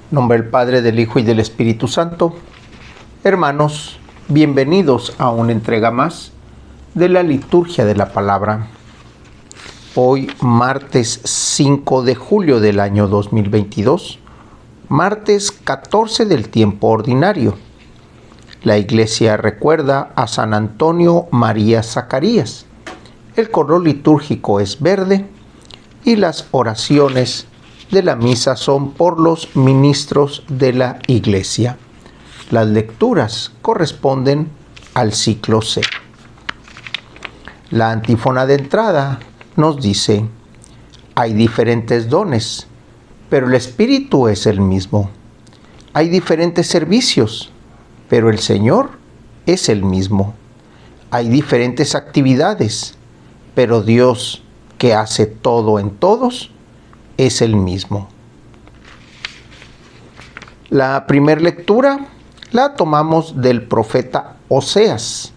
En nombre del Padre, del Hijo y del Espíritu Santo. Hermanos, bienvenidos a una entrega más de la liturgia de la palabra. Hoy, martes 5 de julio del año 2022, martes 14 del tiempo ordinario. La Iglesia recuerda a San Antonio María Zacarías. El color litúrgico es verde y las oraciones de la misa son por los ministros de la Iglesia. Las lecturas corresponden al ciclo C. La antífona de entrada nos dice: hay diferentes dones, pero el Espíritu es el mismo. Hay diferentes servicios, pero el Señor es el mismo. Hay diferentes actividades, pero Dios, que hace todo en todos, es el mismo. La primera lectura la tomamos del profeta Oseas,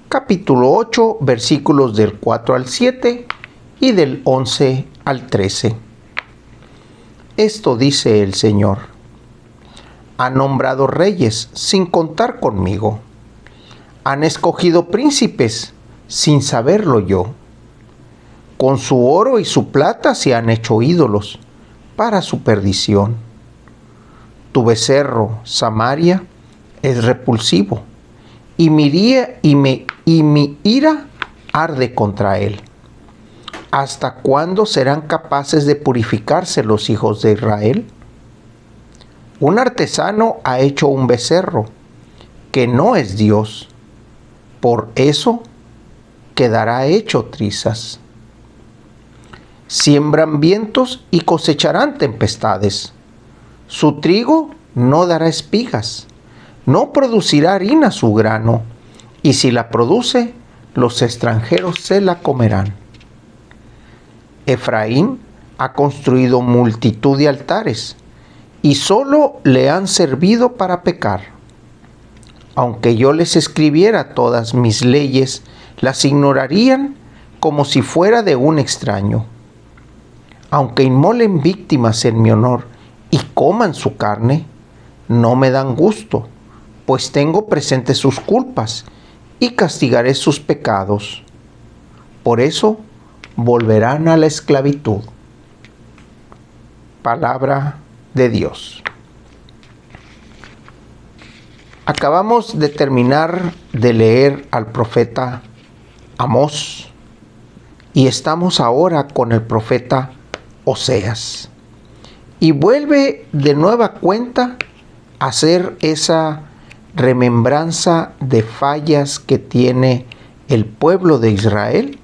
capítulo 8, versículos del 4 al 7 y del 11 al 13. Esto dice el Señor: han nombrado reyes sin contar conmigo. Han escogido príncipes sin saberlo yo. Con su oro y su plata se han hecho ídolos para su perdición. Tu becerro, Samaria, es repulsivo, y mi ira arde contra él. ¿Hasta cuándo serán capaces de purificarse los hijos de Israel? Un artesano ha hecho un becerro que no es Dios. Por eso quedará hecho trizas. Siembran vientos y cosecharán tempestades. Su trigo no dará espigas, no producirá harina su grano, y si la produce, los extranjeros se la comerán. Efraín ha construido multitud de altares, y solo le han servido para pecar. Aunque yo les escribiera todas mis leyes, las ignorarían como si fuera de un extraño. Aunque inmolen víctimas en mi honor y coman su carne, no me dan gusto, pues tengo presentes sus culpas y castigaré sus pecados. Por eso volverán a la esclavitud. Palabra de Dios. Acabamos de terminar de leer al profeta Amós y estamos ahora con el profeta Oseas. Y vuelve de nueva cuenta a hacer esa remembranza de fallas que tiene el pueblo de Israel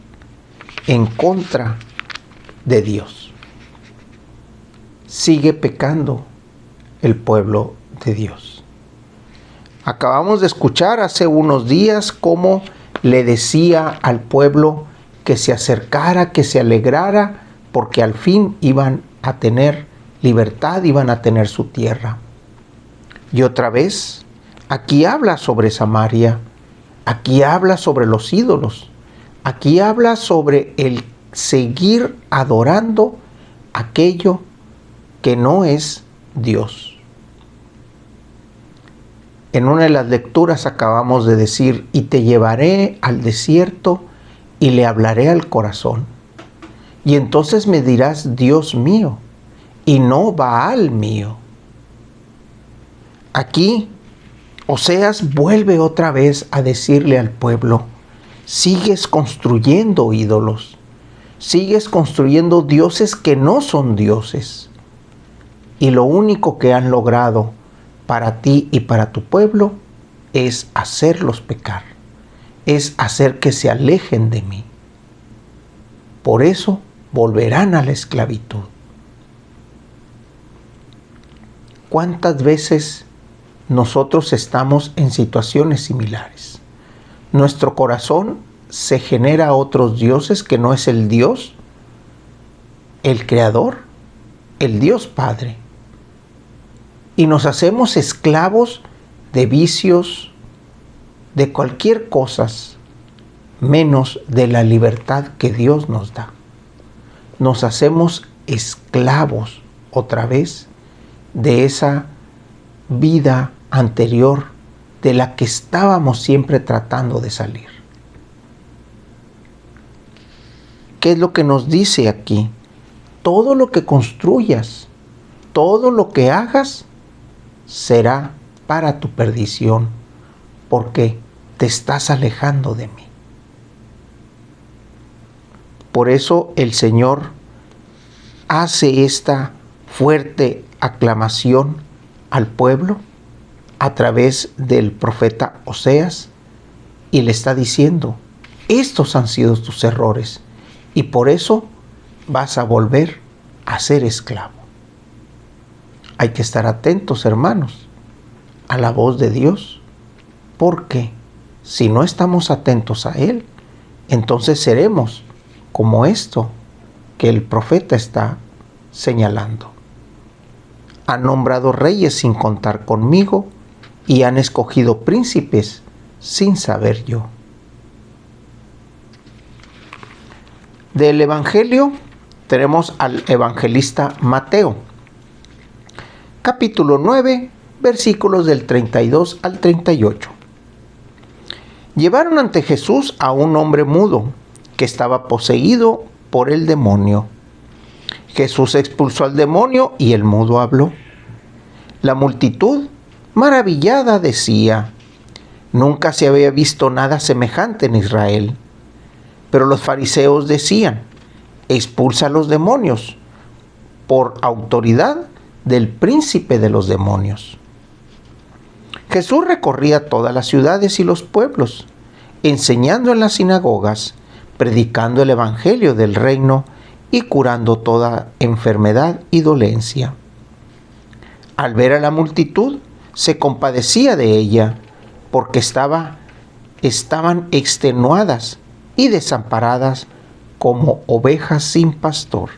en contra de Dios. Sigue pecando el pueblo de Dios. Acabamos de escuchar hace unos días cómo le decía al pueblo que se acercara, que se alegrara, porque al fin iban a tener libertad, iban a tener su tierra. Y otra vez, aquí habla sobre Samaria, aquí habla sobre los ídolos, aquí habla sobre el seguir adorando aquello que no es Dios. En una de las lecturas acabamos de decir: y te llevaré al desierto y le hablaré al corazón. Y entonces me dirás: Dios mío, y no Baal mío. Aquí Oseas vuelve otra vez a decirle al pueblo: sigues construyendo ídolos, sigues construyendo dioses que no son dioses. Y lo único que han logrado para ti y para tu pueblo es hacerlos pecar, es hacer que se alejen de mí. Por eso volverán a la esclavitud. ¿Cuántas veces nosotros estamos en situaciones similares? Nuestro corazón se genera a otros dioses que no es el Dios, el Creador, el Dios Padre. Y nos hacemos esclavos de vicios, de cualquier cosa, menos de la libertad que Dios nos da. Nos hacemos esclavos otra vez de esa vida anterior de la que estábamos siempre tratando de salir. ¿Qué es lo que nos dice aquí? Todo lo que construyas, todo lo que hagas, será para tu perdición, porque te estás alejando de mí. Por eso el Señor hace esta fuerte aclamación al pueblo a través del profeta Oseas y le está diciendo: estos han sido tus errores y por eso vas a volver a ser esclavo. Hay que estar atentos, hermanos, a la voz de Dios, porque si no estamos atentos a Él, entonces seremos como esto que el profeta está señalando. Han nombrado reyes sin contar conmigo y han escogido príncipes sin saber yo. Del Evangelio tenemos al evangelista Mateo, capítulo 9, versículos del 32 al 38. Llevaron ante Jesús a un hombre mudo que estaba poseído por el demonio. Jesús expulsó al demonio y el mudo habló. La multitud, maravillada, decía: nunca se había visto nada semejante en Israel. Pero los fariseos decían: expulsa a los demonios por autoridad del príncipe de los demonios. Jesús recorría todas las ciudades y los pueblos, enseñando en las sinagogas, predicando el evangelio del reino y curando toda enfermedad y dolencia. Al ver a la multitud, se compadecía de ella, porque estaban extenuadas y desamparadas como ovejas sin pastor.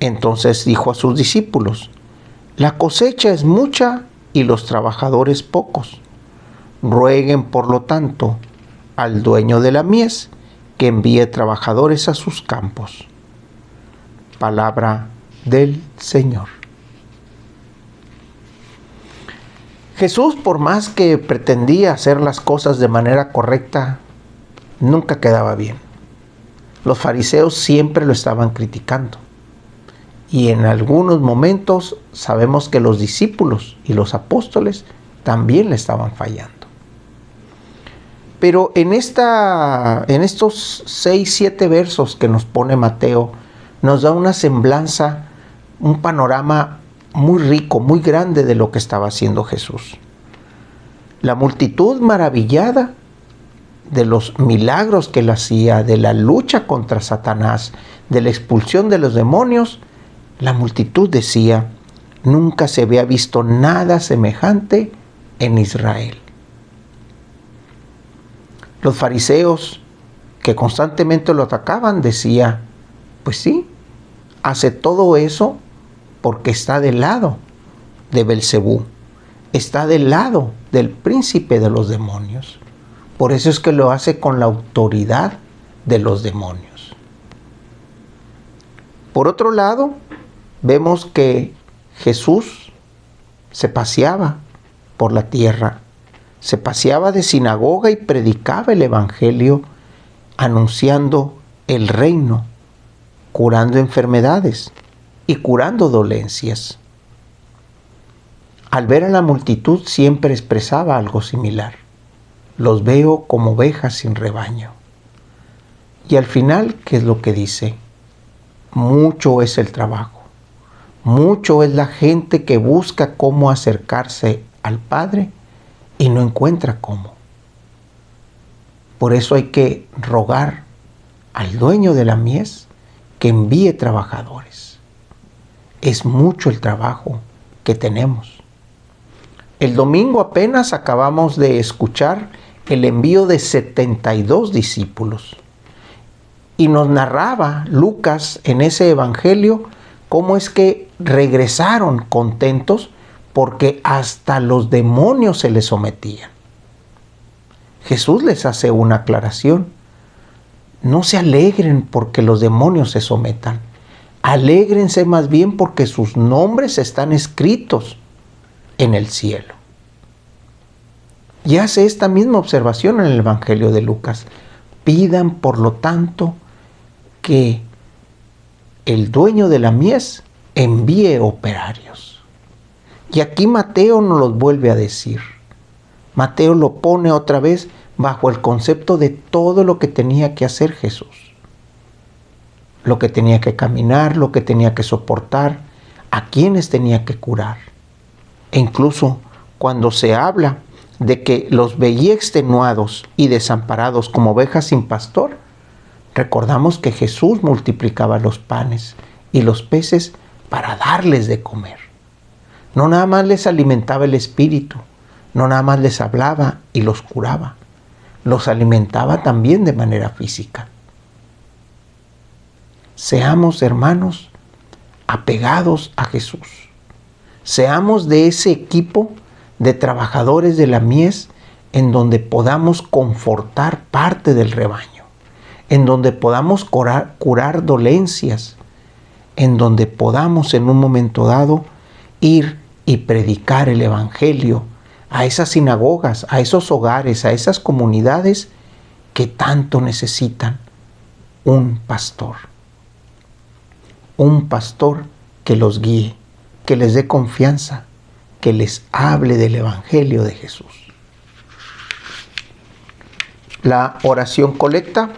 Entonces dijo a sus discípulos: la cosecha es mucha y los trabajadores pocos. Rueguen, por lo tanto, al dueño de la mies que envíe trabajadores a sus campos. Palabra del Señor. Jesús, por más que pretendía hacer las cosas de manera correcta, nunca quedaba bien. Los fariseos siempre lo estaban criticando. Y en algunos momentos sabemos que los discípulos y los apóstoles también le estaban fallando. Pero en estos 6-7 versos que nos pone Mateo, nos da una semblanza, un panorama muy rico, muy grande de lo que estaba haciendo Jesús. La multitud maravillada de los milagros que él hacía, de la lucha contra Satanás, de la expulsión de los demonios, la multitud decía: nunca se había visto nada semejante en Israel. Los fariseos, que constantemente lo atacaban, decía: pues sí, hace todo eso porque está del lado de Belcebú, está del lado del príncipe de los demonios. Por eso es que lo hace con la autoridad de los demonios. Por otro lado, vemos que Jesús se paseaba por la tierra, se paseaba de sinagoga y predicaba el evangelio, anunciando el reino, curando enfermedades y curando dolencias. Al ver a la multitud siempre expresaba algo similar: los veo como ovejas sin rebaño. Y al final, ¿qué es lo que dice? Mucho es el trabajo, mucho es la gente que busca cómo acercarse al Padre y no encuentra cómo. Por eso hay que rogar al dueño de la mies que envíe trabajadores. Es mucho el trabajo que tenemos. El domingo apenas acabamos de escuchar el envío de 72 discípulos. Y nos narraba Lucas en ese evangelio cómo es que regresaron contentos porque hasta los demonios se les sometían. Jesús les hace una aclaración: no se alegren porque los demonios se sometan, Alégrense más bien porque sus nombres están escritos en el cielo. Y hace esta misma observación en el Evangelio de Lucas. Pidan, por lo tanto, que el dueño de la mies envíe operarios. Y aquí Mateo nos los vuelve a decir. Mateo lo pone otra vez bajo el concepto de todo lo que tenía que hacer Jesús. Lo que tenía que caminar, lo que tenía que soportar, a quienes tenía que curar. E incluso cuando se habla de que los veía extenuados y desamparados como ovejas sin pastor, recordamos que Jesús multiplicaba los panes y los peces para darles de comer. No nada más les alimentaba el espíritu, no nada más les hablaba y los curaba, los alimentaba también de manera física. Seamos, hermanos, apegados a Jesús. Seamos de ese equipo de trabajadores de la mies en donde podamos confortar parte del rebaño, en donde podamos curar dolencias, en donde podamos en un momento dado ir y predicar el Evangelio a esas sinagogas, a esos hogares, a esas comunidades que tanto necesitan un pastor. Un pastor que los guíe, que les dé confianza, que les hable del Evangelio de Jesús. La oración colecta,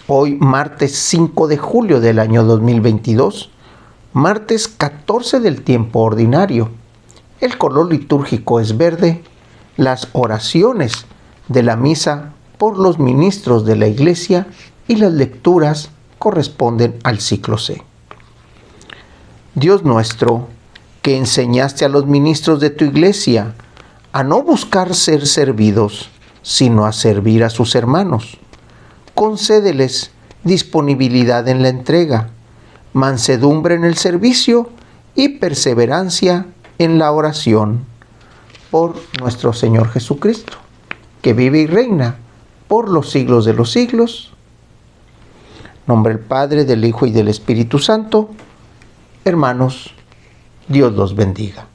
hoy martes 5 de julio del año 2022, martes 14 del tiempo ordinario. El color litúrgico es verde. Las oraciones de la misa por los ministros de la Iglesia y las lecturas corresponden al ciclo C. Dios nuestro, que enseñaste a los ministros de tu Iglesia a no buscar ser servidos, sino a servir a sus hermanos, concédeles disponibilidad en la entrega, mansedumbre en el servicio y perseverancia en la oración. Por nuestro Señor Jesucristo, que vive y reina por los siglos de los siglos. En nombre del Padre, del Hijo y del Espíritu Santo. Hermanos, Dios los bendiga.